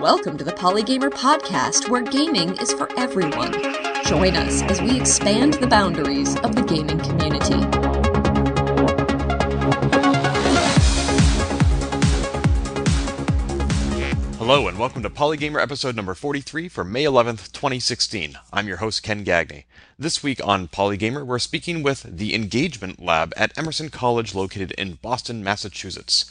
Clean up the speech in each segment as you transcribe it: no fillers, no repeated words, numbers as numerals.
Welcome to the Polygamer podcast, where gaming is for everyone. Join us as we expand the boundaries of the gaming community. Hello and welcome to Polygamer episode number 43 for May 11th, 2016. I'm your host, Ken Gagney. This week on Polygamer, we're speaking with the Engagement Lab at Emerson College located in Boston, Massachusetts.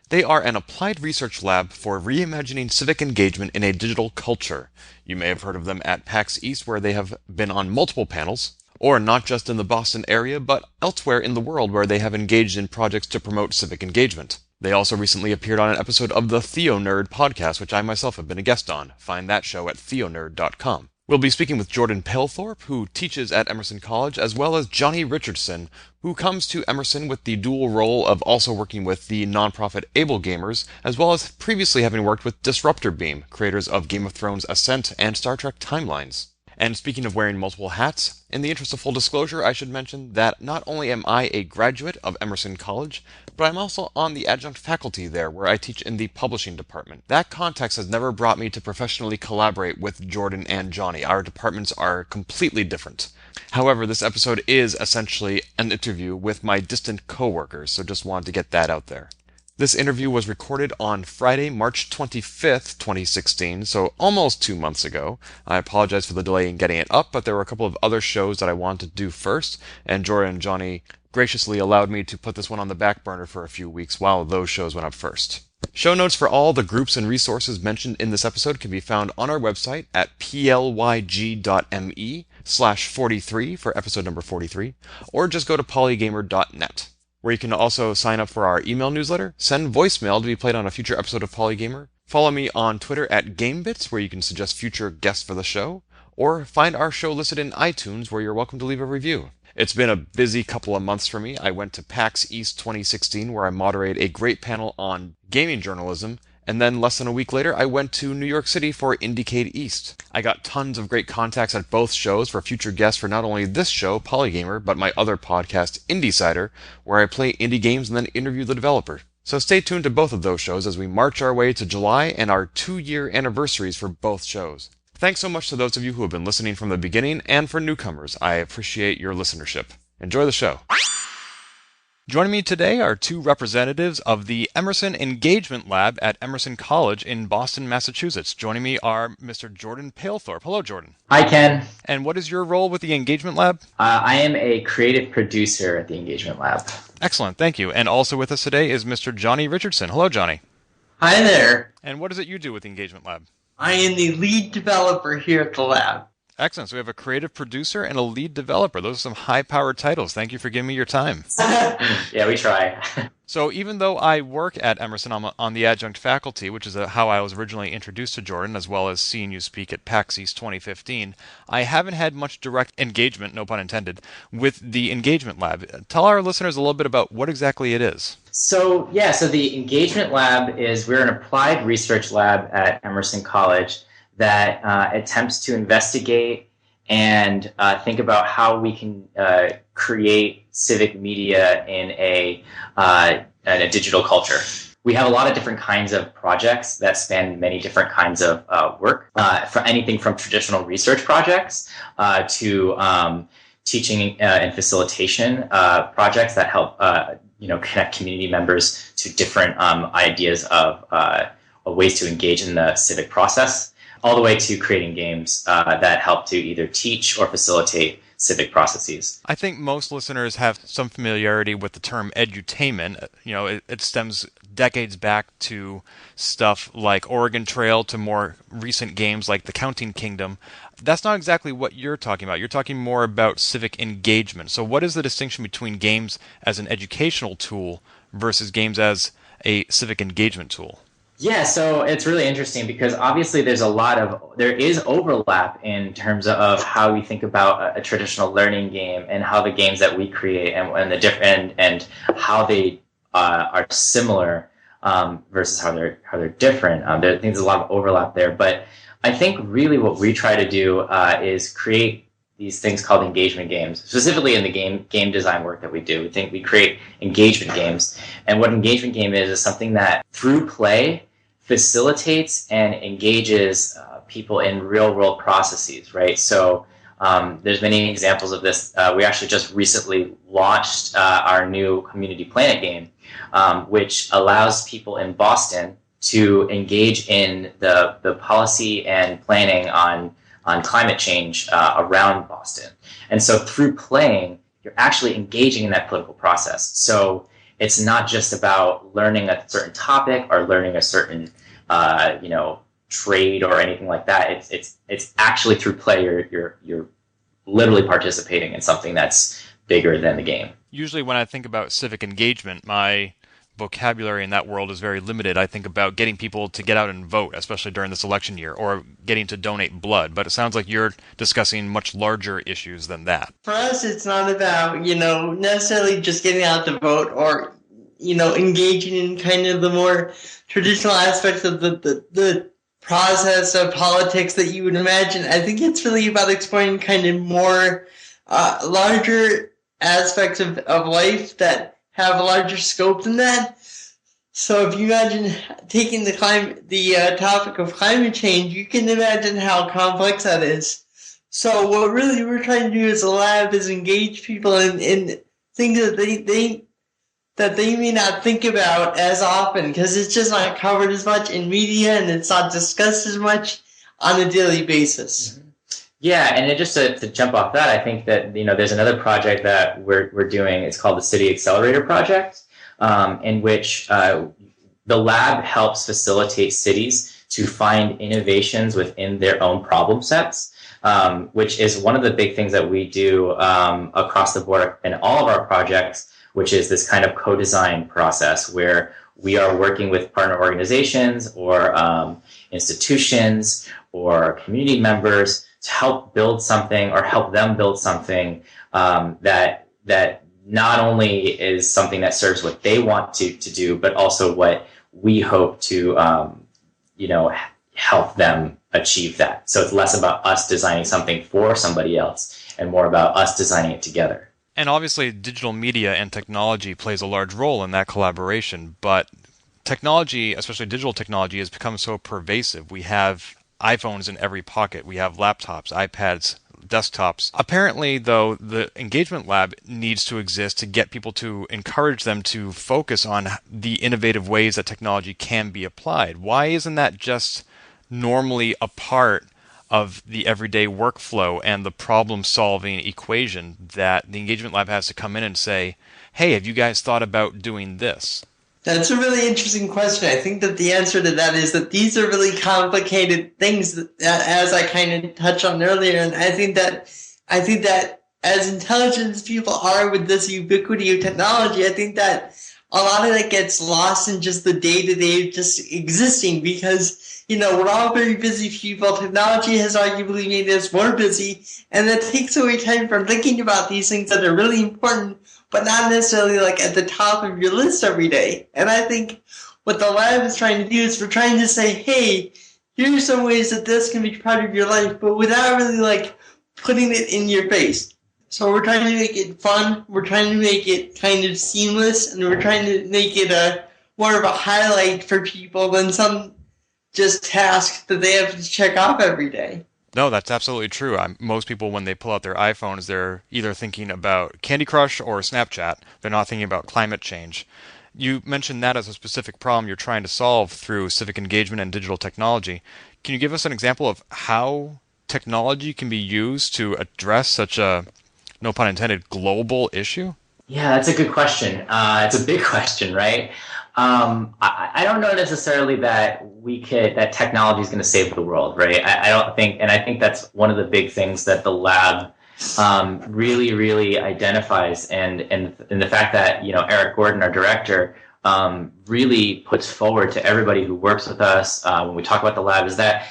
They are an applied research lab for reimagining civic engagement in a digital culture. You may have heard of them at PAX East, where they have been on multiple panels, or not just in the Boston area, but elsewhere in the world where they have engaged in projects to promote civic engagement. They also recently appeared on an episode of the TheoNerd podcast, which I myself have been a guest on. Find that show at theonerd.com. We'll be speaking with Jordan Pailthorpe, who teaches at Emerson College, as well as Johnny Richardson, who comes to Emerson with the dual role of also working with the nonprofit Able Gamers, as well as previously having worked with Disruptor Beam, creators of Game of Thrones Ascent and Star Trek Timelines. And speaking of wearing multiple hats, in the interest of full disclosure, I should mention that not only am I a graduate of Emerson College, but I'm also on the adjunct faculty there, where I teach in the publishing department. That context has never brought me to professionally collaborate with Jordan and Johnny. Our departments are completely different. However, this episode is essentially an interview with my distant coworkers, so just wanted to get that out there. This interview was recorded on Friday, March 25th, 2016, so almost 2 months ago. I apologize for the delay in getting it up, but there were a couple of other shows that I wanted to do first, and Jordan and Johnny graciously allowed me to put this one on the back burner for a few weeks while those shows went up first. Show notes for all the groups and resources mentioned in this episode can be found on our website at plyg.me/43 for episode number 43, or just go to polygamer.net. Where you can also sign up for our email newsletter, send voicemail to be played on a future episode of Polygamer, follow me on Twitter at Gamebits, where you can suggest future guests for the show, or find our show listed in iTunes, where you're welcome to leave a review. It's been a busy couple of months for me. I went to PAX East 2016, where I moderated a great panel on gaming journalism, and then less than a week later, I went to New York City for Indiecade East. I got tons of great contacts at both shows for future guests for not only this show, Polygamer, but my other podcast, IndieCider, where I play indie games and then interview the developer. So stay tuned to both of those shows as we march our way to July and our 2-year anniversaries for both shows. Thanks so much to those of you who have been listening from the beginning, and for newcomers, I appreciate your listenership. Enjoy the show. Joining me today are two representatives of the Emerson Engagement Lab at Emerson College in Boston, Massachusetts. Joining me are Mr. Jordan Pailthorpe. Hello, Jordan. Hi, Ken. And what is your role with the Engagement Lab? I am a creative producer at the Engagement Lab. Excellent, thank you. And also with us today is Mr. Johnny Richardson. Hello, Johnny. Hi there. And what is it you do with the Engagement Lab? I am the lead developer here at the lab. Excellent. So we have a creative producer and a lead developer. Those are some high-powered titles. Thank you for giving me your time. Yeah, we try. So even though I work at Emerson, I'm on the adjunct faculty, which is how I was originally introduced to Jordan, as well as seeing you speak at PAX East 2015, I haven't had much direct engagement, no pun intended, with the Engagement Lab. Tell our listeners a little bit about what exactly it is. So the Engagement Lab we're an applied research lab at Emerson College that attempts to investigate and think about how we can create civic media in a digital culture. We have a lot of different kinds of projects that span many different kinds of work, for anything from traditional research projects to teaching and facilitation projects that help connect community members to different ideas of ways to engage in the civic process, all the way to creating games that help to either teach or facilitate civic processes. I think most listeners have some familiarity with the term edutainment. It stems decades back to stuff like Oregon Trail to more recent games like The Counting Kingdom. That's not exactly what you're talking about. You're talking more about civic engagement. So what is the distinction between games as an educational tool versus games as a civic engagement tool? Yeah, so it's really interesting because obviously there is overlap in terms of how we think about a traditional learning game and how the games that we create and how they are similar versus how they're different. There's a lot of overlap there, but I think really what we try to do is create these things called engagement games, specifically in the game design work that we do. We create engagement games, and what engagement game is something that through play facilitates and engages people in real-world processes, right? So there's many examples of this. We actually just recently launched our new Community Planet game, which allows people in Boston to engage in the policy and planning on climate change around Boston. And so through playing, you're actually engaging in that political process. So it's not just about learning a certain topic or learning a certain, trade or anything like that. It's actually through play. You're literally participating in something that's bigger than the game. Usually when I think about civic engagement, my vocabulary in that world is very limited. I think about getting people to get out and vote, especially during this election year, or getting to donate blood. But it sounds like you're discussing much larger issues than that. For us, it's not about, necessarily just getting out to vote or, engaging in kind of the more traditional aspects of the process of politics that you would imagine. I think it's really about exploring kind of more larger aspects of life that have a larger scope than that. So if you imagine taking the topic of climate change, you can imagine how complex that is. So what really we're trying to do as a lab is engage people in things that they may not think about as often, because it's just not covered as much in media and it's not discussed as much on a daily basis. Mm-hmm. Yeah, and just to jump off that, I think that there's another project that we're doing. It's called the City Accelerator Project, in which the lab helps facilitate cities to find innovations within their own problem sets, which is one of the big things that we do across the board in all of our projects, which is this kind of co-design process where we are working with partner organizations or institutions or community members to help build something or help them build something that not only is something that serves what they want to do, but also what we hope to help them achieve that. So it's less about us designing something for somebody else and more about us designing it together. And obviously digital media and technology plays a large role in that collaboration, but technology, especially digital technology, has become so pervasive. We have iPhones in every pocket. We have laptops, iPads, desktops. Apparently, though, the engagement lab needs to exist to get people to encourage them to focus on the innovative ways that technology can be applied. Why isn't that just normally a part of the everyday workflow and the problem-solving equation that the engagement lab has to come in and say, hey, have you guys thought about doing this? That's a really interesting question. I think that the answer to that is that these are really complicated things that, as I kind of touched on earlier. And I think that as intelligent as people are with this ubiquity of technology, I think that a lot of it gets lost in just the day-to-day just existing because, we're all very busy people. Technology has arguably made us more busy, and that takes away time from thinking about these things that are really important, but not necessarily like at the top of your list every day. And I think what the lab is trying to do is we're trying to say, hey, here are some ways that this can be part of your life, but without really like putting it in your face. So we're trying to make it fun, we're trying to make it kind of seamless, and we're trying to make it more of a highlight for people than some just task that they have to check off every day. No, that's absolutely true. Most people, when they pull out their iPhones, they're either thinking about Candy Crush or Snapchat. They're not thinking about climate change. You mentioned that as a specific problem you're trying to solve through civic engagement and digital technology. Can you give us an example of how technology can be used to address such a, no pun intended, global issue? Yeah, that's a good question. It's a big question, right? I don't know necessarily that that technology is going to save the world, right? I don't think, and I think that's one of the big things that the lab really, really identifies, and the fact that Eric Gordon, our director, really puts forward to everybody who works with us when we talk about the lab is that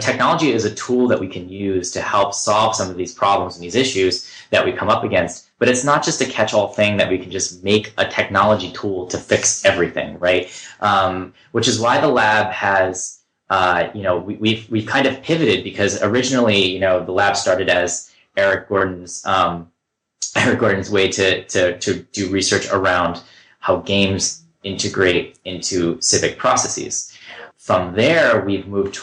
technology is a tool that we can use to help solve some of these problems and these issues that we come up against. But it's not just a catch-all thing that we can just make a technology tool to fix everything, right? Which is why the lab has, we've kind of pivoted because originally, the lab started as Eric Gordon's way to do research around how games integrate into civic processes. From there, we've moved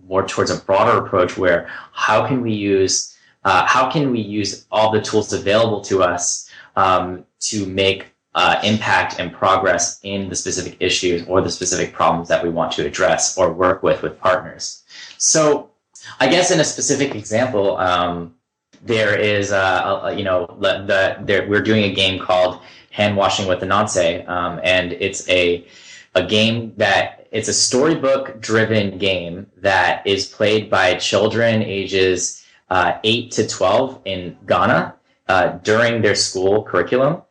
more towards a broader approach where how can we use all the tools available to us to make impact and progress in the specific issues or the specific problems that we want to address or work with partners. So I guess in a specific example, there is, we're doing a game called Hand Washing with the Nonce, and it's a game that it's a storybook-driven game that is played by children ages 8 to 12 in Ghana during their school curriculum.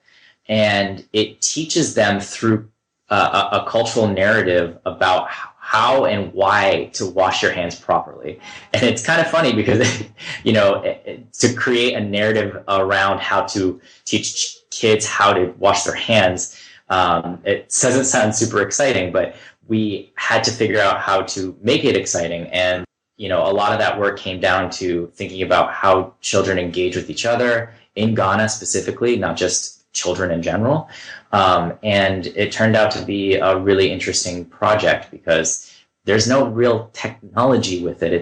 And it teaches them through a cultural narrative about how and why to wash your hands properly. And it's kind of funny because, to create a narrative around how to teach kids how to wash their hands, it doesn't sound super exciting, but we had to figure out how to make it exciting. And, a lot of that work came down to thinking about how children engage with each other in Ghana specifically, not just children in general. And it turned out to be a really interesting project because there's no real technology with it.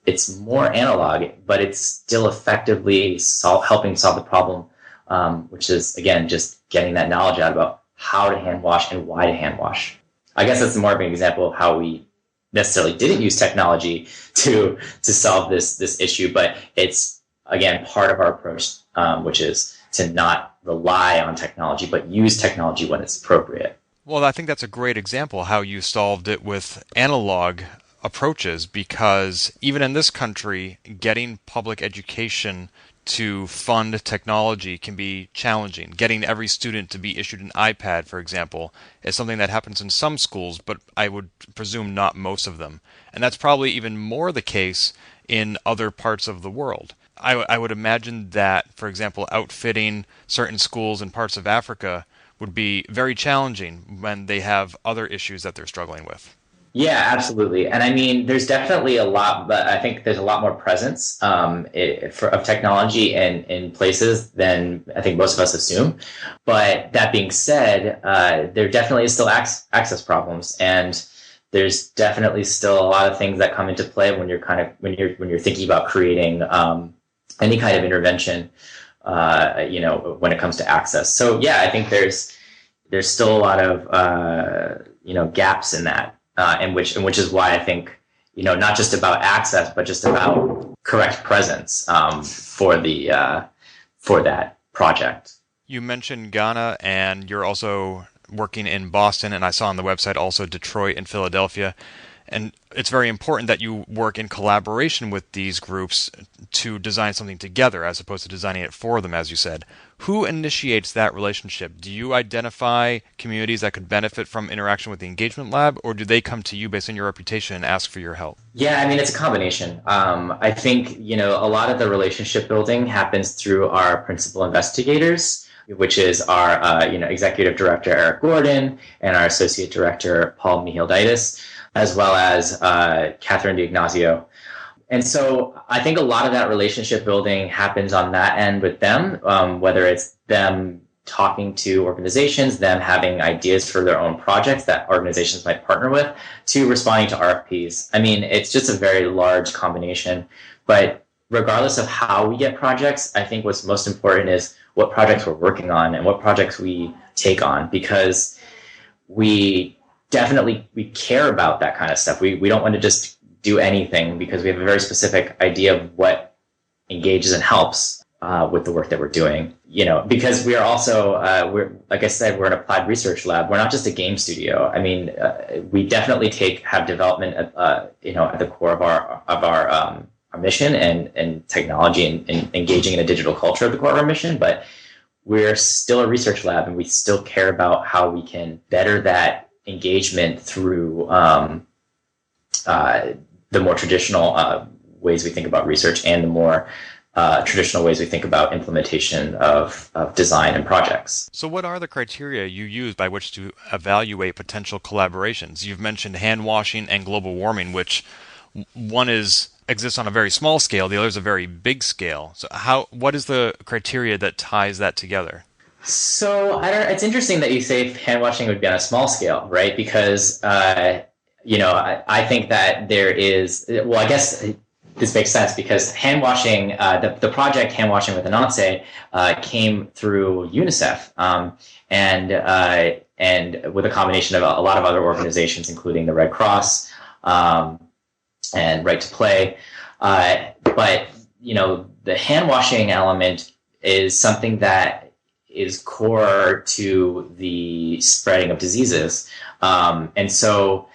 It's more analog, but it's still effectively helping solve the problem, which is, again, just getting that knowledge out about how to hand wash and why to hand wash. I guess that's more of an example of how we necessarily didn't use technology to solve this issue, but it's, again, part of our approach, which is to not rely on technology, but use technology when it's appropriate. Well, I think that's a great example how you solved it with analog approaches, because even in this country, getting public education to fund technology can be challenging. Getting every student to be issued an iPad, for example, is something that happens in some schools, but I would presume not most of them. And that's probably even more the case in other parts of the world. I would imagine that, for example, outfitting certain schools in parts of Africa would be very challenging when they have other issues that they're struggling with. Yeah, absolutely. And I mean, there's definitely a lot, but I think there's a lot more presence of technology in places than I think most of us assume. But that being said, there definitely is still access problems, and there's definitely still a lot of things that come into play when you're thinking about creating any kind of intervention, when it comes to access. So yeah, I think there's still a lot of gaps in that, and which is why I think not just about access, but just about correct presence for that project. You mentioned Ghana, and you're also working in Boston, and I saw on the website also Detroit and Philadelphia. And it's very important that you work in collaboration with these groups to design something together as opposed to designing it for them, as you said. Who initiates that relationship? Do you identify communities that could benefit from interaction with the Engagement Lab, or do they come to you based on your reputation and ask for your help? Yeah, I mean, it's a combination. I think, a lot of the relationship building happens through our principal investigators, which is our, executive director, Eric Gordon, and our associate director, Paul Mihildaitis, as well as Catherine D'Ignazio. And so I think a lot of that relationship building happens on that end with them, whether it's them talking to organizations, them having ideas for their own projects that organizations might partner with, to responding to RFPs. I mean, it's just a very large combination. But regardless of how we get projects, I think what's most important is what projects we're working on and what projects we take on, because we care about that kind of stuff. We don't want to just do anything, because we have a very specific idea of what engages and helps with the work that we're doing. Because we are also, like I said, we're an applied research lab. We're not just a game studio. I mean, we definitely have development at the core of our mission, and technology and engaging in a digital culture at the core of our mission. But we're still a research lab, and we still care about how we can better that engagement through the more traditional ways we think about research, and the more traditional ways we think about implementation of design and projects. So what are the criteria you use by which to evaluate potential collaborations? You've mentioned hand washing and global warming, which one exists on a very small scale, the other is a very big scale. So what is the criteria that ties that together? So it's interesting that you say hand washing would be on a small scale, right? Because I think that there is, well, I guess this makes sense because hand washing, the project Hand Washing with Ananse came through UNICEF, and with a combination of a lot of other organizations, including the Red Cross and Right to Play. But the hand washing element is something that is core to the spreading of diseases, and so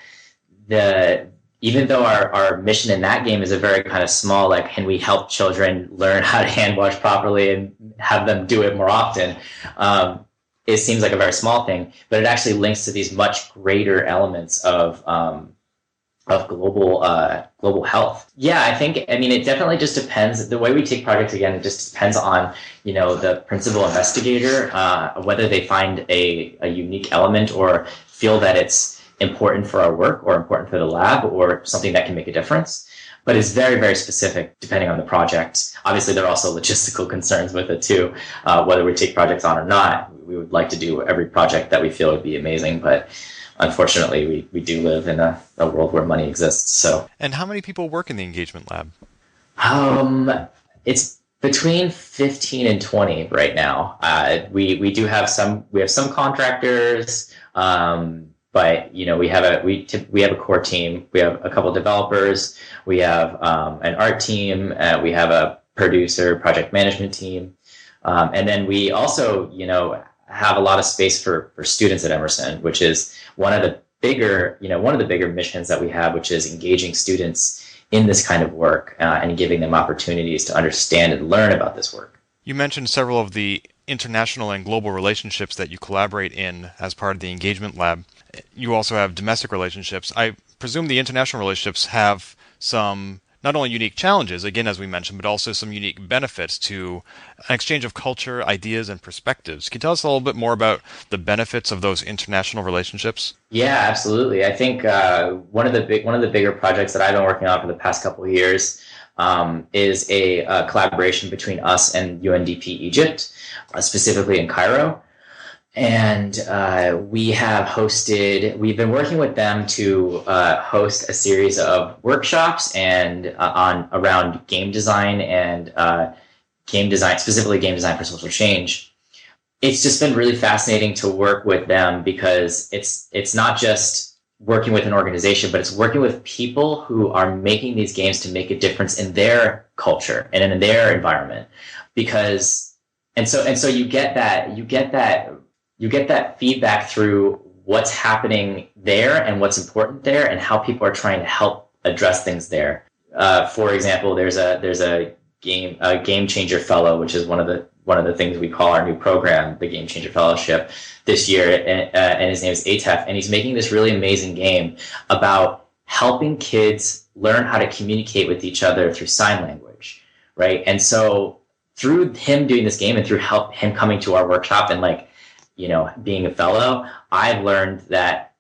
even though our mission in that game is a very kind of small, like, can we help children learn how to hand wash properly and have them do it more often? It seems like a very small thing, but it actually links to these much greater elements of global health. Yeah, it definitely just depends. The way we take projects, again, it just depends on, the principal investigator, whether they find a unique element or feel that it's important for our work or important for the lab or something that can make a difference. But it's very, very specific depending on the project. Obviously, there are also logistical concerns with it too, whether we take projects on or not. We would like to do every project that we feel would be amazing, but unfortunately, we do live in a world where money exists. So. And how many people work in the engagement lab? It's between 15 and 20 right now. We have some contractors, but we have a core team. We have a couple developers. We have an art team. We have a producer, project management team, and then we also have a lot of space for students at Emerson, which is one of the bigger missions that we have, which is engaging students in this kind of work and giving them opportunities to understand and learn about this work. You mentioned several of the international and global relationships that you collaborate in as part of the engagement lab. You also have domestic relationships. I presume the international relationships have some not only unique challenges, again, as we mentioned, but also some unique benefits to an exchange of culture, ideas, and perspectives. Can you tell us a little bit more about the benefits of those international relationships? Yeah, absolutely. I think one of the bigger projects that I've been working on for the past couple of years is a collaboration between us and UNDP Egypt, specifically in Cairo. And we've been working with them to host a series of workshops and around game design and specifically game design for social change. It's just been really fascinating to work with them because it's not just working with an organization, but it's working with people who are making these games to make a difference in their culture and in their environment. So you get that feedback through what's happening there and what's important there and how people are trying to help address things there. For example, there's a game changer fellow, which is one of the things we call our new program, the Game Changer Fellowship, this year, and his name is Atef, and he's making this really amazing game about helping kids learn how to communicate with each other through sign language, right? And so through him doing this game and through him coming to our workshop and being a fellow, I've learned that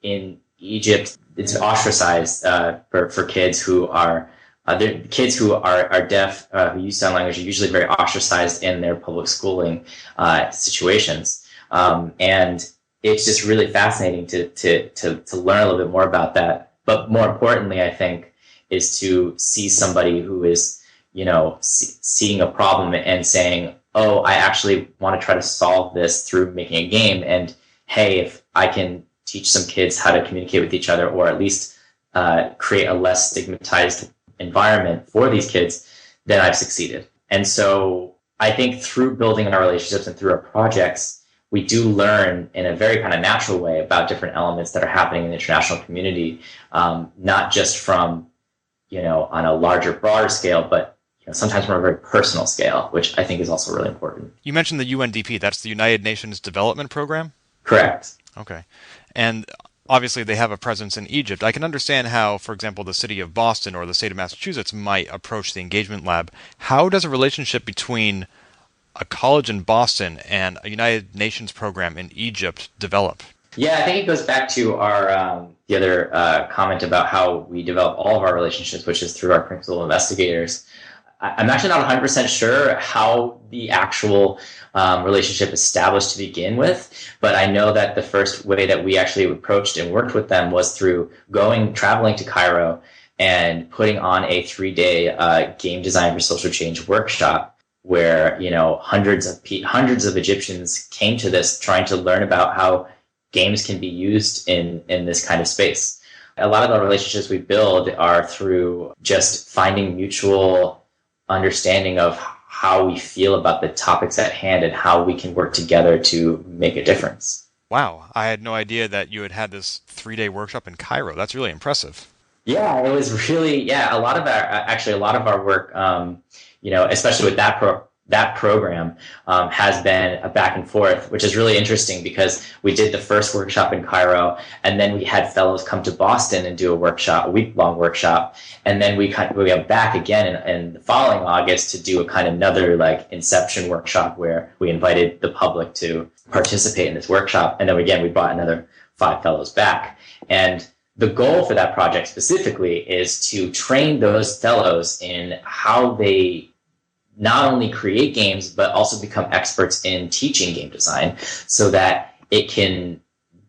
in Egypt, it's ostracized for kids who are deaf, who use sign language, are usually very ostracized in their public schooling situations. And it's just really fascinating to learn a little bit more about that. But more importantly, I think, is to see somebody who is, seeing a problem and saying, oh, I actually want to try to solve this through making a game. And hey, if I can teach some kids how to communicate with each other, or at least create a less stigmatized environment for these kids, then I've succeeded. And so I think through building our relationships and through our projects, we do learn in a very kind of natural way about different elements that are happening in the international community, not just from, on a larger, broader scale, but sometimes from a very personal scale, which I think is also really important. You mentioned the UNDP. That's the United Nations Development Program? Correct. Okay. And obviously they have a presence in Egypt. I can understand how, for example, the city of Boston or the state of Massachusetts might approach the engagement lab. How does a relationship between a college in Boston and a United Nations program in Egypt develop? Yeah, I think it goes back to our the other comment about how we develop all of our relationships, which is through our principal investigators. I'm actually not 100% sure how the actual relationship established to begin with, but I know that the first way that we actually approached and worked with them was through traveling to Cairo and putting on a 3-day game design for social change workshop where, hundreds of Egyptians came to this trying to learn about how games can be used in this kind of space. A lot of the relationships we build are through just finding mutual understanding of how we feel about the topics at hand and how we can work together to make a difference. Wow, I had no idea that you had this 3-day workshop in Cairo. That's really impressive. Yeah, it was really, a lot of our work, especially with that program, has been a back and forth, which is really interesting because we did the first workshop in Cairo, and then we had fellows come to Boston and do a week-long workshop, and then we went back again in the following August to do another inception workshop where we invited the public to participate in this workshop, and then again we brought another 5 fellows back. And the goal for that project specifically is to train those fellows in how they not only create games, but also become experts in teaching game design so that it can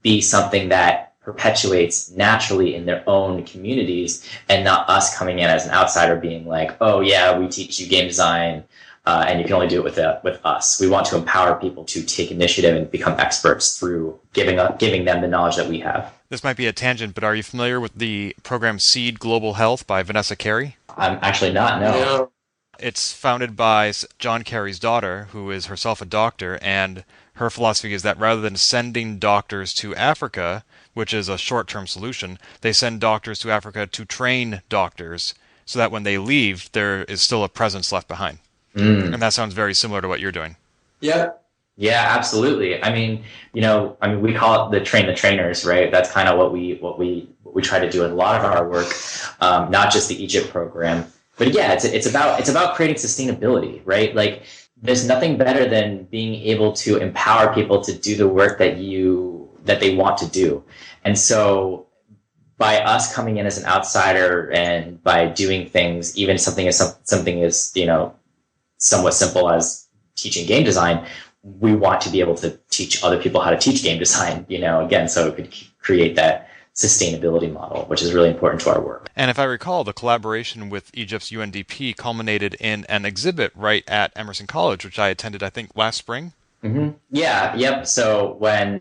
be something that perpetuates naturally in their own communities and not us coming in as an outsider being like, oh yeah, we teach you game design and you can only do it with us. We want to empower people to take initiative and become experts through giving them the knowledge that we have. This might be a tangent, but are you familiar with the program Seed Global Health by Vanessa Carey? I'm actually not, no. It's founded by John Kerry's daughter, who is herself a doctor, and her philosophy is that rather than sending doctors to Africa, which is a short-term solution, they send doctors to Africa to train doctors so that when they leave, there is still a presence left behind. And that sounds very similar to what you're doing. Yep. Yeah, absolutely. I mean, we call it the train the trainers, right? That's kind of what we try to do in a lot of our work, not just the Egypt program. But yeah, it's about creating sustainability, right? Like, there's nothing better than being able to empower people to do the work that they want to do. And so by us coming in as an outsider and by doing things, even something as somewhat simple as teaching game design, we want to be able to teach other people how to teach game design, again, so it could create that sustainability model, which is really important to our work. And if I recall, the collaboration with Egypt's UNDP culminated in an exhibit right at Emerson College, which I attended, I think, last spring. Mm-hmm. Yeah, yep. So when,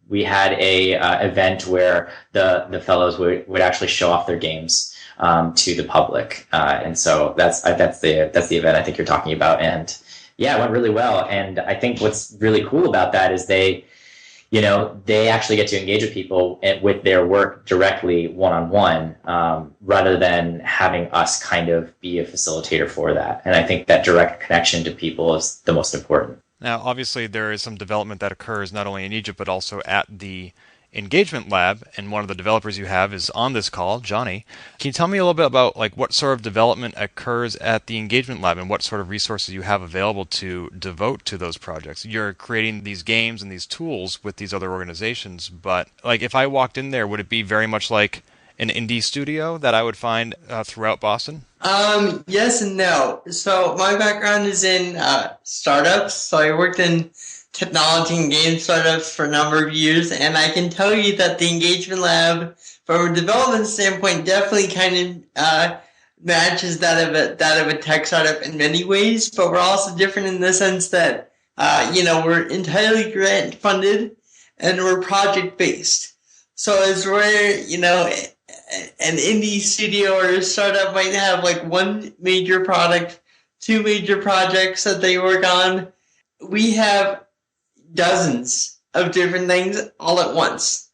we had a event where the fellows would actually show off their games to the public, and so that's the event I think you're talking about. And yeah, it went really well. And I think what's really cool about that is they actually get to engage with people with their work directly one-on-one, rather than having us kind of be a facilitator for that. And I think that direct connection to people is the most important. Now, obviously, there is some development that occurs not only in Egypt, but also at the Engagement Lab, and one of the developers you have is on this call, Johnny. Can you tell me a little bit about what sort of development occurs at the Engagement Lab and what sort of resources you have available to devote to those projects? You're creating these games and these tools with these other organizations, but if I walked in there, would it be very much like an indie studio that I would find throughout Boston? Yes and no. So my background is in startups. So I worked in technology and game startups for a number of years, and I can tell you that the Engagement Lab, from a development standpoint, definitely kind of matches that of a tech startup in many ways. But we're also different in the sense that we're entirely grant funded and we're project based. So as where an indie studio or a startup might have one major product, 2 major projects that they work on, we have dozens of different things all at once.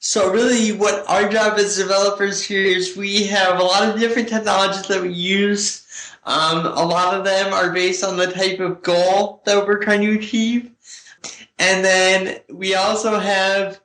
So really what our job as developers here is we have a lot of different technologies that we use. A lot of them are based on the type of goal that we're trying to achieve. And then we also have,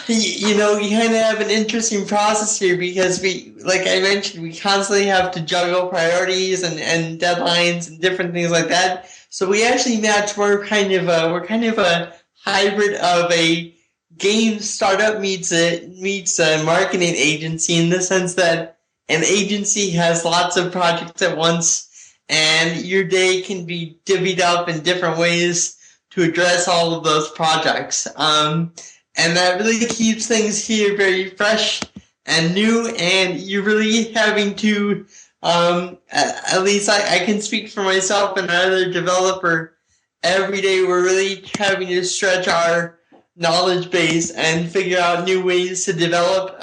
you kind of have an interesting process here because we, like I mentioned, we constantly have to juggle priorities and deadlines and different things like that. So we actually match. We're kind of a hybrid of a game startup meets a marketing agency in the sense that an agency has lots of projects at once, and your day can be divvied up in different ways to address all of those projects. And that really keeps things here very fresh and new, and you're really having to, at least I can speak for myself and another developer, every day we're really having to stretch our knowledge base and figure out new ways to develop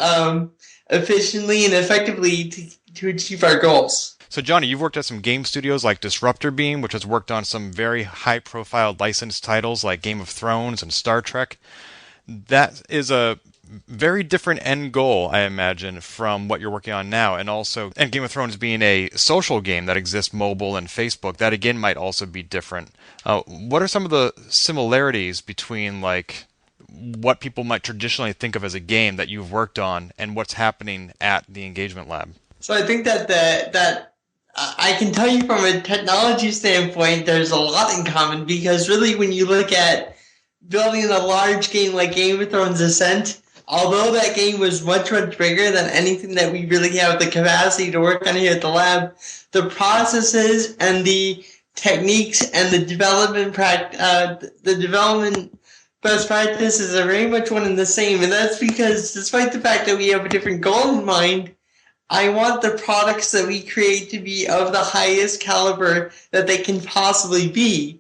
efficiently and effectively to achieve our goals. So, Johnny, you've worked at some game studios like Disruptor Beam, which has worked on some very high-profile licensed titles like Game of Thrones and Star Trek. That is a very different end goal, I imagine, from what you're working on now, and Game of Thrones being a social game that exists mobile and Facebook, that again might also be different. What are some of the similarities between like what people might traditionally think of as a game that you've worked on and what's happening at the Engagement Lab? So I think that I can tell you from a technology standpoint, there's a lot in common, because really when you look at building a large game like Game of Thrones Ascent, although that game was much, much bigger than anything that we really have the capacity to work on here at the lab, the processes and the techniques and the development best practices are very much one and the same. And that's because despite the fact that we have a different goal in mind, I want the products that we create to be of the highest caliber that they can possibly be,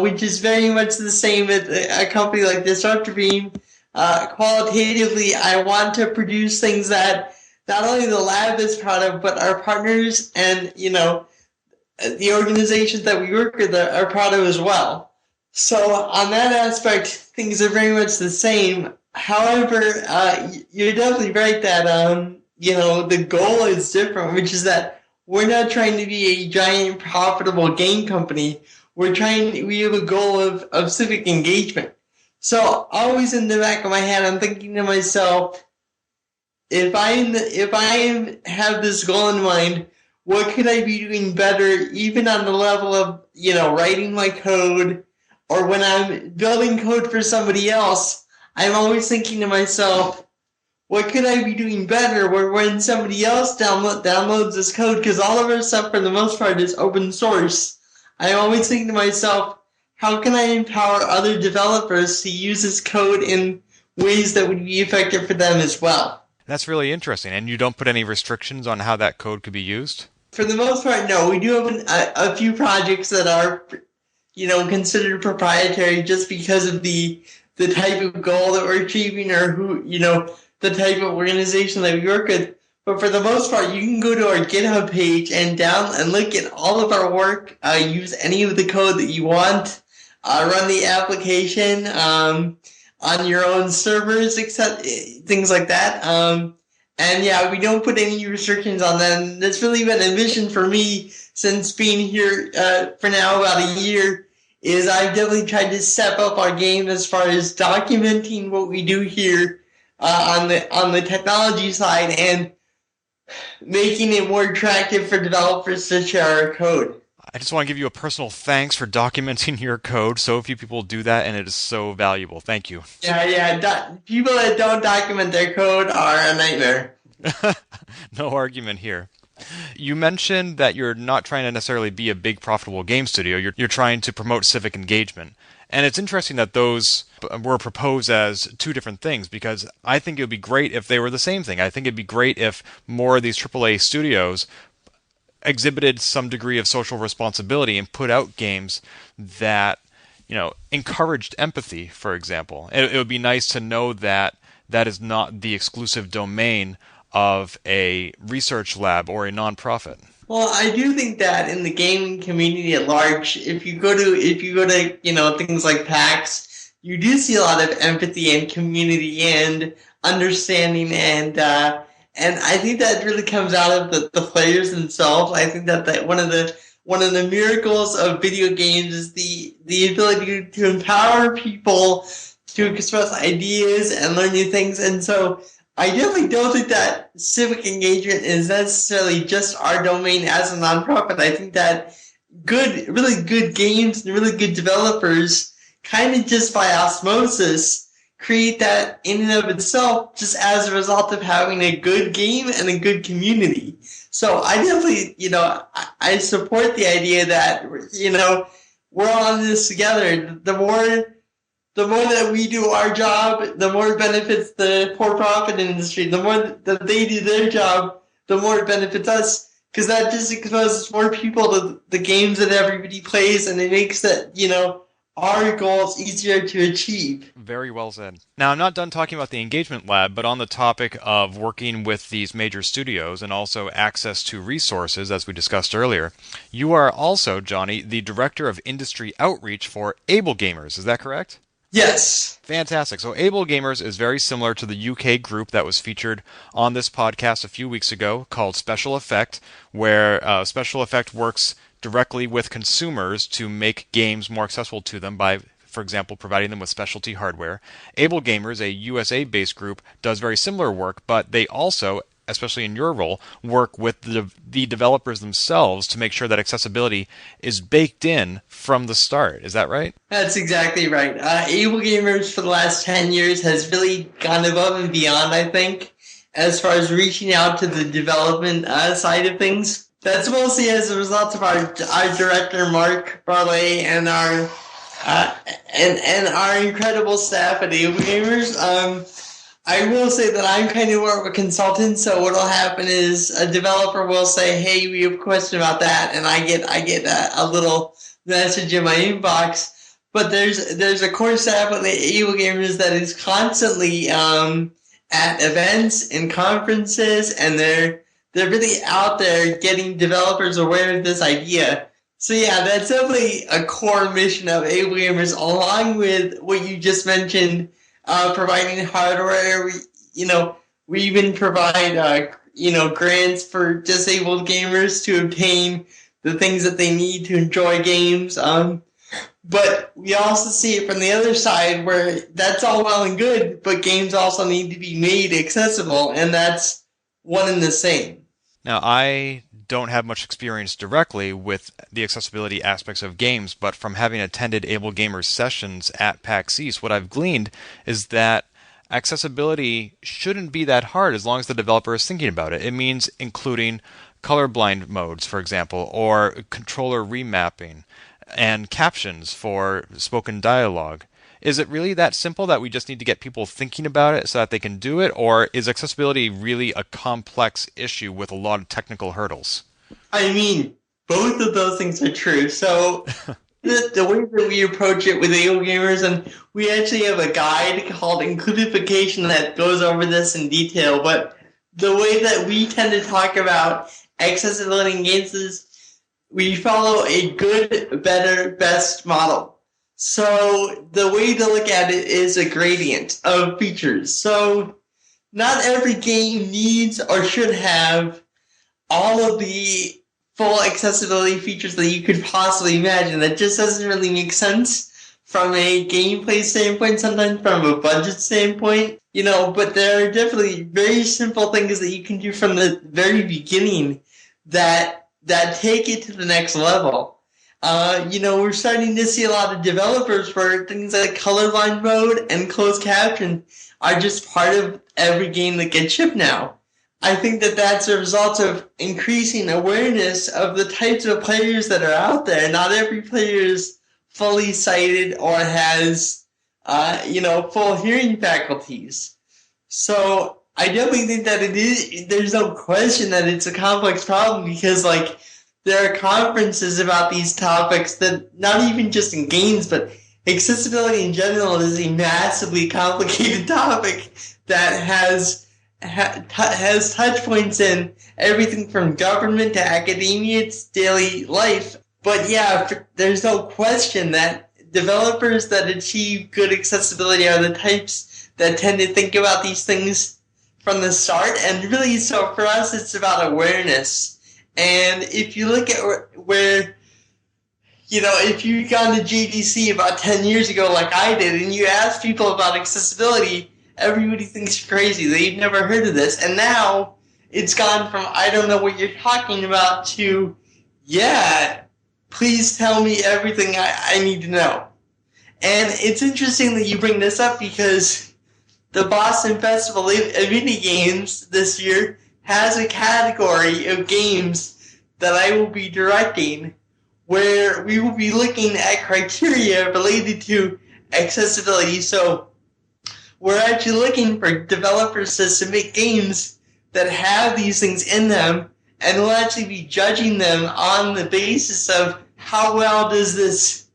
which is very much the same at a company like Disruptor Beam. Qualitatively, I want to produce things that not only the lab is proud of, but our partners and, the organizations that we work with are proud of as well. So on that aspect, things are very much the same. However, you're definitely right that, the goal is different, which is that we're not trying to be a giant profitable game company. We have a goal of civic engagement. So always in the back of my head, I'm thinking to myself, if I have this goal in mind, what could I be doing better, even on the level of, writing my code, or when I'm building code for somebody else, I'm always thinking to myself, what could I be doing better when somebody else downloads this code? Because all of our stuff, for the most part, is open source. I always think to myself, how can I empower other developers to use this code in ways that would be effective for them as well? That's really interesting. And you don't put any restrictions on how that code could be used? For the most part, no. We do have a few projects that are, considered proprietary just because of the type of goal that we're achieving, or who, the type of organization that we work with. But for the most part, you can go to our GitHub page and look at all of our work, use any of the code that you want, run the application on your own servers, except things like that. And yeah, we don't put any restrictions on that. And that's really been a mission for me since being here for now about a year, is I've definitely tried to step up our game as far as documenting what we do here on the technology side and making it more attractive for developers to share our code. I just want to give you a personal thanks for documenting your code. So few people do that, and it is so valuable. Thank you. Yeah. People that don't document their code are a nightmare. No argument here. You mentioned that you're not trying to necessarily be a big profitable game studio. You're trying to promote civic engagement. And it's interesting that those were proposed as two different things, because I think it would be great if they were the same thing. I think it'd be great if more of these AAA studios exhibited some degree of social responsibility and put out games that, encouraged empathy, for example. It would be nice to know that that is not the exclusive domain of a research lab or a nonprofit. Well, I do think that in the gaming community at large, if you go to things like PAX, you do see a lot of empathy and community and understanding, and I think that really comes out of the players themselves. I think that one of the miracles of video games is the ability to empower people to express ideas and learn new things, and so I definitely don't think that civic engagement is necessarily just our domain as a nonprofit. I think that really good games and really good developers kind of just by osmosis create that in and of itself just as a result of having a good game and a good community. So I definitely, I support the idea that, we're all in this together. The more that we do our job, the more it benefits the for-profit industry. The more that they do their job, the more it benefits us. Because that just exposes more people to the games that everybody plays, and it makes that, our goals easier to achieve. Very well said. Now, I'm not done talking about the engagement lab, but on the topic of working with these major studios and also access to resources, as we discussed earlier, you are also, Johnny, the Director of Industry Outreach for Able Gamers. Is that correct? Yes. Fantastic. So Able Gamers is very similar to the UK group that was featured on this podcast a few weeks ago called Special Effect, where Special Effect works directly with consumers to make games more accessible to them by, for example, providing them with specialty hardware. Able Gamers, a USA-based group, does very similar work, but they also, especially in your role, work with the developers themselves to make sure that accessibility is baked in from the start. Is that right? That's exactly right. Able Gamers for the last 10 years has really gone above and beyond, I think, as far as reaching out to the development side of things. That's mostly as a result of our director, Mark Barley, and our incredible staff at Able Gamers. I will say that I'm kind of more of a consultant, so what'll happen is a developer will say, "Hey, we have a question about that," and I get a little message in my inbox. But there's a core staff at Able Gamers that is constantly at events and conferences, and they're really out there getting developers aware of this idea. So yeah, that's definitely a core mission of Able Gamers, along with what you just mentioned, providing hardware. We even provide, grants for disabled gamers to obtain the things that they need to enjoy games. But we also see it from the other side, where that's all well and good, but games also need to be made accessible, and that's one and the same. Now, I don't have much experience directly with the accessibility aspects of games, but from having attended Able Gamers sessions at PAX East, what I've gleaned is that accessibility shouldn't be that hard as long as the developer is thinking about it. It means including colorblind modes, for example, or controller remapping, and captions for spoken dialogue. Is it really that simple that we just need to get people thinking about it so that they can do it, or is accessibility really a complex issue with a lot of technical hurdles? I mean, both of those things are true. So the way that we approach it with Able Gamers, and we actually have a guide called Includification that goes over this in detail, but the way that we tend to talk about accessibility in games is we follow a good, better, best model. So the way to look at it is a gradient of features. So not every game needs or should have all of the full accessibility features that you could possibly imagine. That just doesn't really make sense from a gameplay standpoint, sometimes from a budget standpoint, but there are definitely very simple things that you can do from the very beginning that take it to the next level. We're starting to see a lot of developers where things like colorblind mode and closed caption are just part of every game that gets shipped now. I think that that's a result of increasing awareness of the types of players that are out there. Not every player is fully sighted or has, full hearing faculties. So I definitely think that there's no question that it's a complex problem because, there are conferences about these topics that not even just in games, but accessibility in general is a massively complicated topic that has touch points in everything from government to academia to daily life. But yeah, there's no question that developers that achieve good accessibility are the types that tend to think about these things from the start. And really, so for us, it's about awareness. And if you look at where, if you'd gone to JDC about 10 years ago like I did, and you ask people about accessibility, everybody thinks you're crazy. They've never heard of this. And now it's gone from, I don't know what you're talking about, to, yeah, please tell me everything I need to know. And it's interesting that you bring this up because the Boston Festival of Indie Games this year has a category of games that I will be directing where we will be looking at criteria related to accessibility. So we're actually looking for developers to submit games that have these things in them, and we'll actually be judging them on the basis of how well does this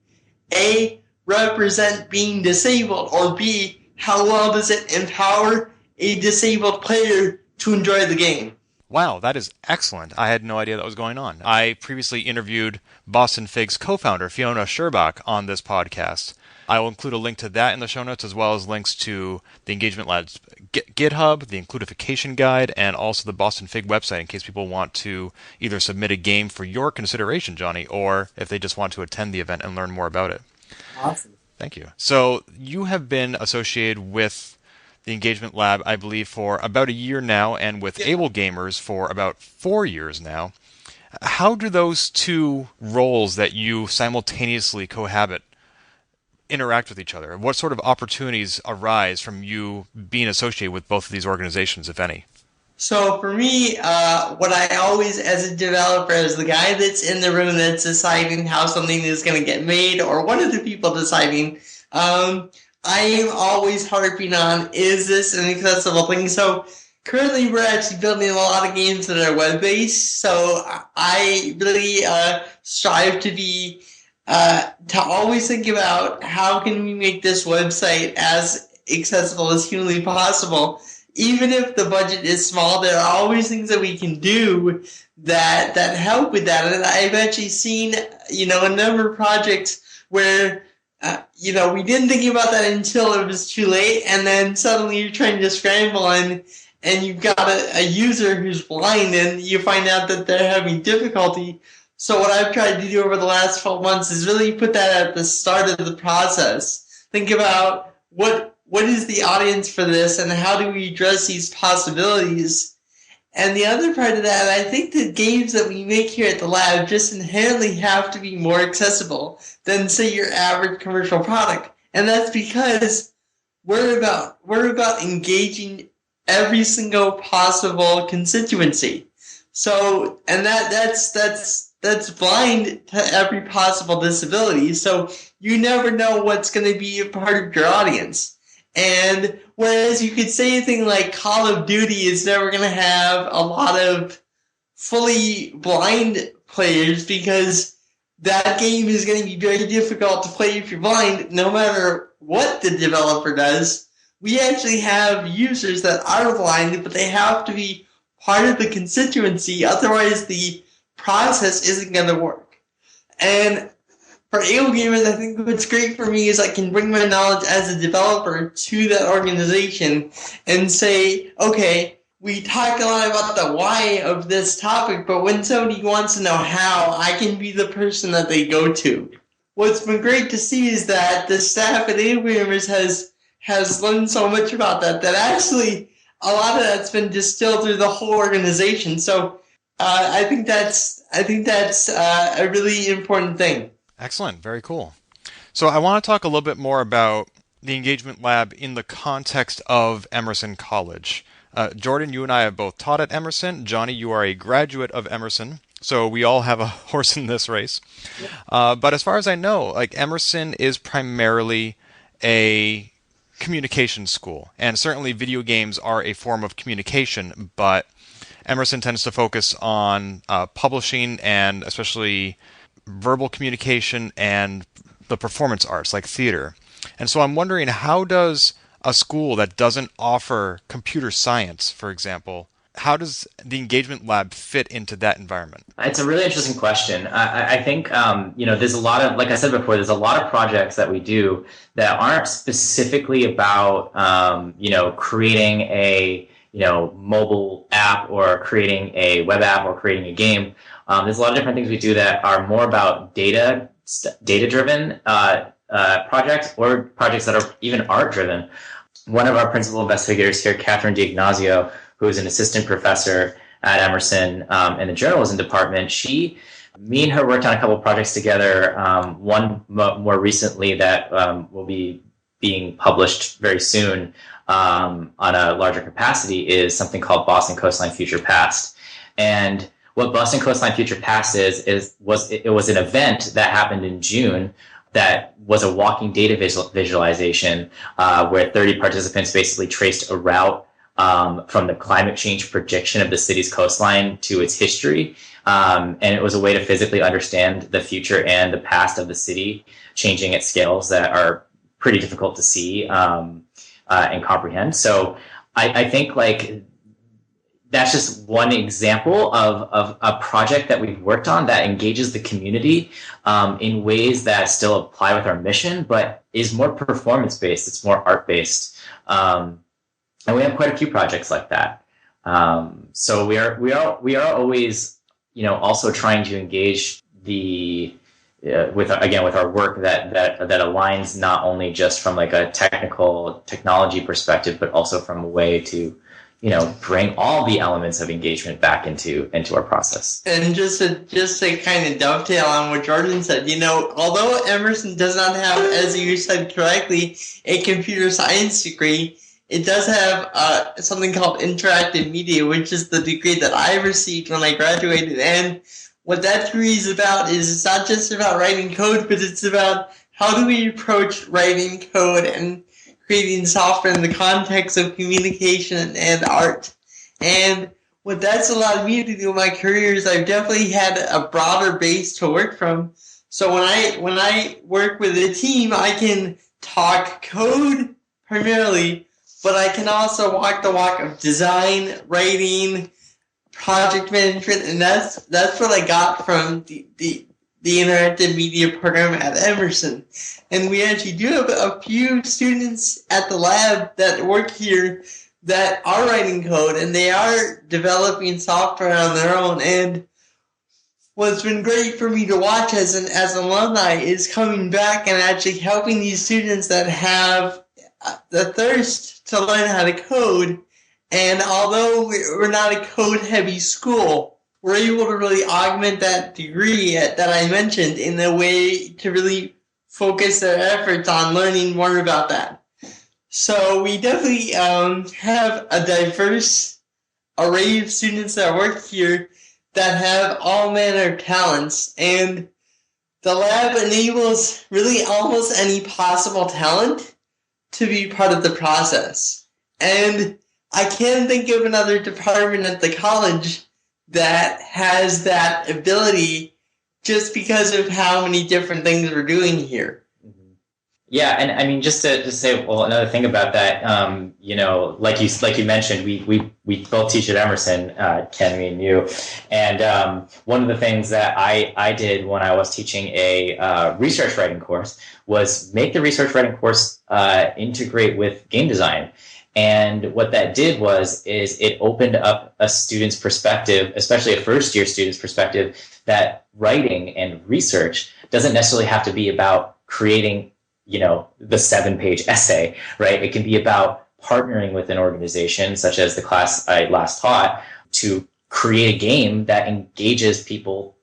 A, represent being disabled, or B, how well does it empower a disabled player to enjoy the game. Wow, that is excellent. I had no idea that was going on. I previously interviewed Boston Fig's co-founder, Fiona Scherbach, on this podcast. I will include a link to that in the show notes, as well as links to the Engagement Lab's GitHub, the Includification Guide, and also the Boston Fig website in case people want to either submit a game for your consideration, Johnny, or if they just want to attend the event and learn more about it. Awesome. Thank you. So you have been associated with the Engagement Lab, I believe, for about a year now, and with Able Gamers for about 4 years now. How do those two roles that you simultaneously cohabit interact with each other? What sort of opportunities arise from you being associated with both of these organizations, if any? So for me, what I always, as a developer, as the guy that's in the room that's deciding how something is going to get made, or one of the people deciding, I am always harping on, is this an accessible thing? So currently we're actually building a lot of games that are web-based, so I really strive to be, to always think about how can we make this website as accessible as humanly possible. Even if the budget is small, there are always things that we can do that help with that. And I've actually seen, a number of projects where, we didn't think about that until it was too late, and then suddenly you're trying to scramble and you've got a user who's blind, and you find out that they're having difficulty. So what I've tried to do over the last 12 months is really put that at the start of the process. Think about what is the audience for this, and how do we address these possibilities? And the other part of that, I think the games that we make here at the lab just inherently have to be more accessible than, say, your average commercial product. And that's because we're about engaging every single possible constituency. So, and that's blind to every possible disability. So you never know what's going to be a part of your audience. And whereas you could say a thing like Call of Duty is never going to have a lot of fully blind players because that game is going to be very difficult to play if you're blind, no matter what the developer does. We actually have users that are blind, but they have to be part of the constituency, otherwise the process isn't going to work. And for Able Gamers, I think what's great for me is I can bring my knowledge as a developer to that organization and say, okay, we talk a lot about the why of this topic, but when somebody wants to know how, I can be the person that they go to. What's been great to see is that the staff at Able Gamers has learned so much about that actually a lot of that's been distilled through the whole organization. So I think that's a really important thing. Excellent. Very cool. So I want to talk a little bit more about the Engagement Lab in the context of Emerson College. Jordan, you and I have both taught at Emerson. Johnny, you are a graduate of Emerson. So we all have a horse in this race. But as far as I know, Emerson is primarily a communication school. And certainly video games are a form of communication, but Emerson tends to focus on publishing and especially verbal communication and the performance arts like theater. And so I'm wondering, how does a school that doesn't offer computer science, for example, how does the Engagement Lab fit into that environment? It's a really interesting question. I think, there's a lot of, like I said before, there's a lot of projects that we do that aren't specifically about, creating a, mobile app or creating a web app or creating a game. There's a lot of different things we do that are more about data-driven projects or projects that are even art-driven. One of our principal investigators here, Catherine D'Ignazio, who is an assistant professor at Emerson in the journalism department, me and her worked on a couple of projects together, one more recently that will be being published very soon, on a larger capacity is something called Boston Coastline Future Past. And what Boston Coastline Future Past was an event that happened in June that was a walking data visualization where 30 participants basically traced a route from the climate change prediction of the city's coastline to its history. And it was a way to physically understand the future and the past of the city, changing at scales that are pretty difficult to see and comprehend. So I think like that's just one example of a project that we've worked on that engages the community in ways that still apply with our mission, but is more performance-based. It's more art-based. And we have quite a few projects like that. So we are always, also trying to engage with our work that aligns not only just from like a technology perspective, but also from a way to, bring all the elements of engagement back into our process. And just to kind of dovetail on what Jordan said, although Emerson does not have, as you said correctly, a computer science degree, it does have something called interactive media, which is the degree that I received when I graduated. And what that degree is about is it's not just about writing code, but it's about how do we approach writing code and creating software in the context of communication and art. And what that's allowed me to do in my career is I've definitely had a broader base to work from. So when I work with a team, I can talk code primarily, but I can also walk the walk of design, writing, project management, and that's what I got from the interactive media program at Emerson. And we actually do have a few students at the lab that work here that are writing code, and they are developing software on their own. And what's been great for me to watch as an alumni is coming back and actually helping these students that have the thirst to learn how to code. And although we're not a code-heavy school, we're able to really augment that degree that I mentioned in a way to really focus their efforts on learning more about that. So we definitely have a diverse array of students that work here that have all manner of talents. And the lab enables really almost any possible talent to be part of the process. And I can't think of another department at the college that has that ability just because of how many different things we're doing here. Yeah, and I mean, just to say, well, another thing about that, like you mentioned, we both teach at Emerson, Ken, me and you, and one of the things that I did when I was teaching a research writing course was make the research writing course integrate with game design. And what that did is it opened up a student's perspective, especially a first-year student's perspective, that writing and research doesn't necessarily have to be about creating, the 7-page essay, right? It can be about partnering with an organization, such as the class I last taught, to create a game that engages people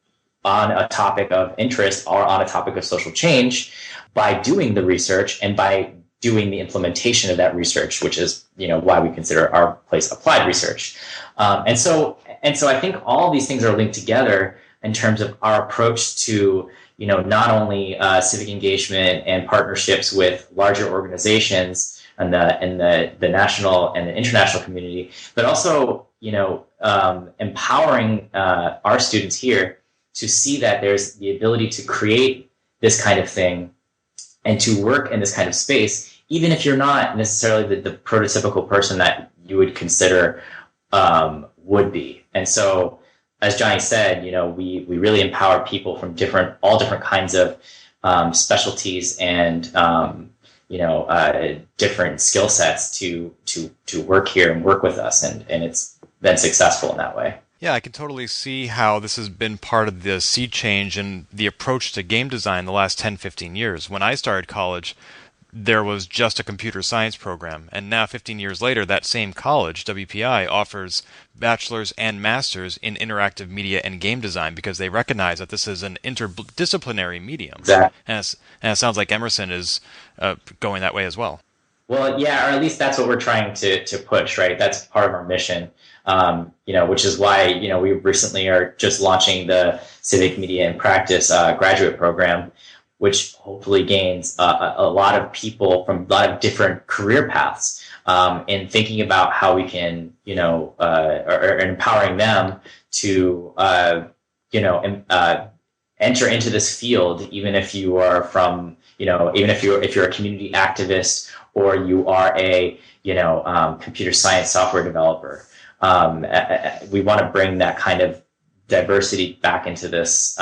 on a topic of interest or on a topic of social change by doing the research and by doing the implementation of that research, which is, why we consider our place applied research. And so I think all these things are linked together in terms of our approach to, not only civic engagement and partnerships with larger organizations and the national and the international community, but also, empowering our students here to see that there's the ability to create this kind of thing and to work in this kind of space, even if you're not necessarily the prototypical person that you would consider would be. And so, as Johnny said, we really empower people from all different kinds of specialties and different skill sets to work here and work with us, and it's been successful in that way. Yeah, I can totally see how this has been part of the sea change in the approach to game design the last 10, 15 years. When I started college, there was just a computer science program, and now 15 years later, that same college, WPI, offers bachelor's and master's in interactive media and game design because they recognize that this is an interdisciplinary medium. Exactly. And it sounds like Emerson is going that way as well. Well, yeah, or at least that's what we're trying to push, right? That's part of our mission, which is why, we recently are just launching the Civic Media and Practice graduate program, which hopefully gains a lot of people from a lot of different career paths in thinking about how we can, or empowering them to, enter into this field, even if you are from, even if you're a community activist or you are a, computer science software developer. We want to bring that kind of diversity back into this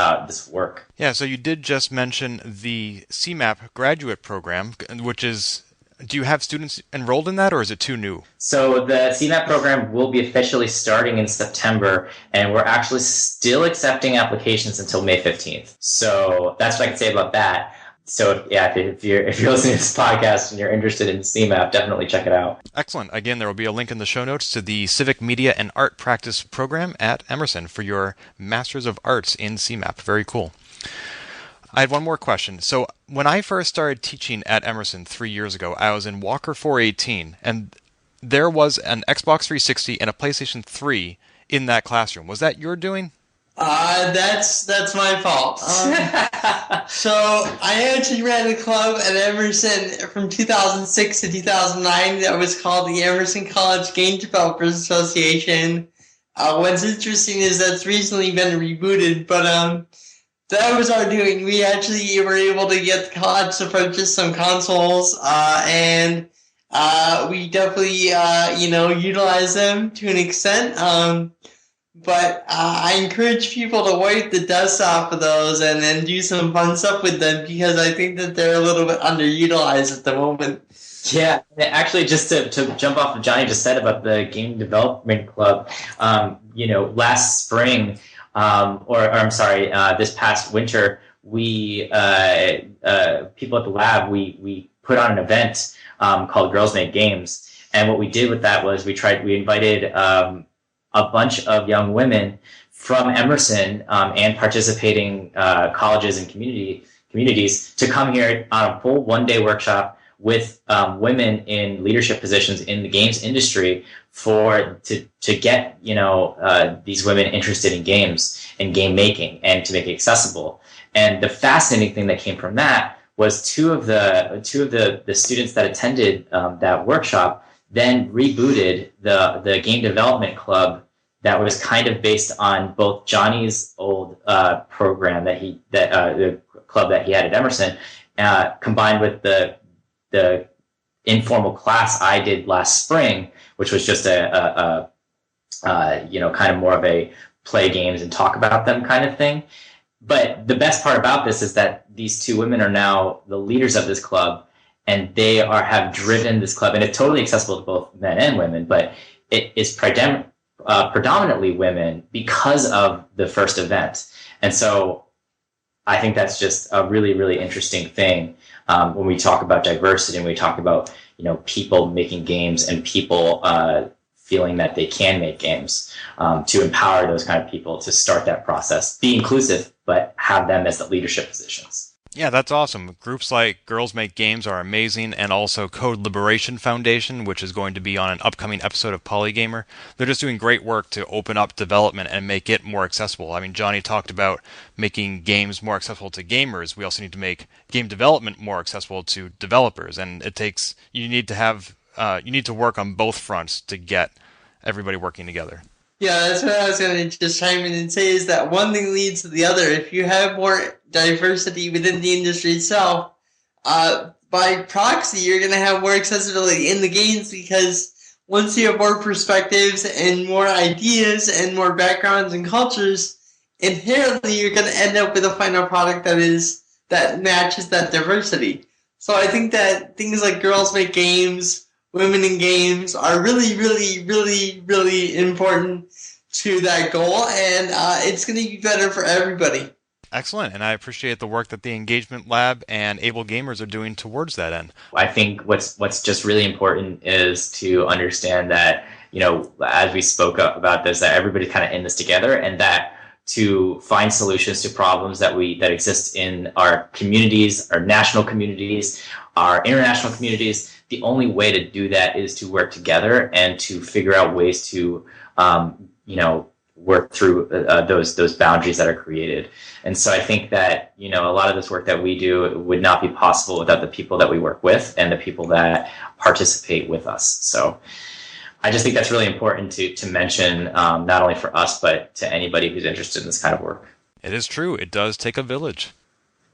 work. Yeah, so you did just mention the CMAP graduate program, which is, do you have students enrolled in that, or is it too new? So the CMAP program will be officially starting in September, and we're actually still accepting applications until May 15th. So that's what I can say about that. So if you're listening to this podcast and you're interested in CMAP, definitely check it out. Excellent. Again, there will be a link in the show notes to the Civic Media and Art Practice program at Emerson for your Masters of Arts in CMAP. Very cool. I had one more question. So when I first started teaching at Emerson 3 years ago, I was in Walker 418, and there was an Xbox 360 and a PlayStation 3 in that classroom. Was that your doing? That's my fault. So I actually ran a club at Emerson from 2006 to 2009 that was called the Emerson College Game Developers Association. What's interesting is that's recently been rebooted, but that was our doing. We actually were able to get the college to purchase some consoles, and we definitely utilize them to an extent. But I encourage people to wipe the dust off of those and then do some fun stuff with them, because I think that they're a little bit underutilized at the moment. Yeah, actually, just to jump off what Johnny just said about the game development club, last spring, this past winter, we people at the lab, we put on an event called Girls Make Games, and what we did with that was we invited a bunch of young women from Emerson and participating colleges and communities to come here on a full one-day workshop with women in leadership positions in the games industry to get these women interested in games and game making and to make it accessible. And the fascinating thing that came from that was two of the students that attended that workshop then rebooted the game development club that was kind of based on both Johnny's old program the club that he had at Emerson, combined with the informal class I did last spring, which was just a kind of more of a play games and talk about them kind of thing. But the best part about this is that these two women are now the leaders of this club, and they have driven this club, and it's totally accessible to both men and women, but it is predominantly women because of the first event. And so I think that's just a really, really interesting thing when we talk about diversity and we talk about, people making games and people feeling that they can make games, to empower those kind of people to start that process, be inclusive, but have them as the leadership positions. Yeah, that's awesome. Groups like Girls Make Games are amazing, and also Code Liberation Foundation, which is going to be on an upcoming episode of Polygamer. They're just doing great work to open up development and make it more accessible. I mean, Johnny talked about making games more accessible to gamers. We also need to make game development more accessible to developers, and you need to work on both fronts to get everybody working together. Yeah, that's what I was going to just chime in and say, is that one thing leads to the other. If you have more diversity within the industry itself, by proxy, you're going to have more accessibility in the games, because once you have more perspectives and more ideas and more backgrounds and cultures, inherently you're going to end up with a final product that matches that diversity. So I think that things like Girls Make Games, Women in Games are really, really, really, really important to that goal, and it's going to be better for everybody. Excellent, and I appreciate the work that the Engagement Lab and Able Gamers are doing towards that end. I think what's just really important is to understand that, as we spoke up about this, that everybody's kind of in this together, and that to find solutions to problems that exist in our communities, our national communities, our international communities. The only way to do that is to work together and to figure out ways to, work through those boundaries that are created. And so I think that, a lot of this work that we do would not be possible without the people that we work with and the people that participate with us. So I just think that's really important to mention, not only for us, but to anybody who's interested in this kind of work. It is true. It does take a village.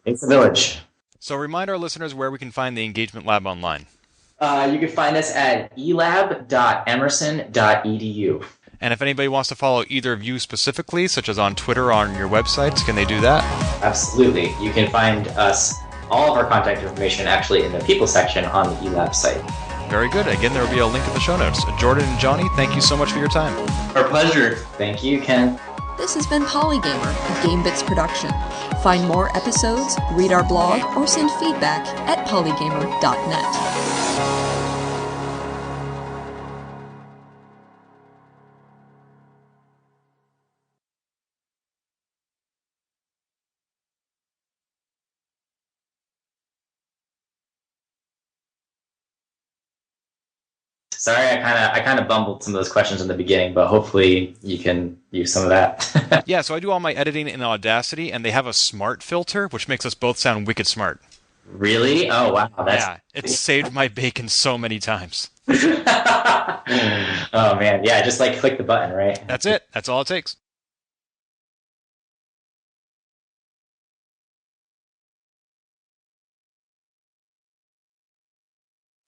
It's a village. So remind our listeners where we can find the Engagement Lab online. You can find us at elab.emerson.edu. And if anybody wants to follow either of you specifically, such as on Twitter or on your websites, can they do that? Absolutely. You can find us, all of our contact information, actually in the people section on the eLab site. Very good. Again, there will be a link in the show notes. Jordan and Johnny, thank you so much for your time. Our pleasure. Thank you, Ken. This has been Polygamer, a Gamebits production. Find more episodes, read our blog, or send feedback at polygamer.net. Sorry, I kind of bumbled some of those questions in the beginning, but hopefully you can use some of that. Yeah, so I do all my editing in Audacity, and they have a smart filter, which makes us both sound wicked smart. Really? Oh, wow. Yeah, it's saved my bacon so many times. Oh, man. Yeah, just click the button, right? That's it. That's all it takes.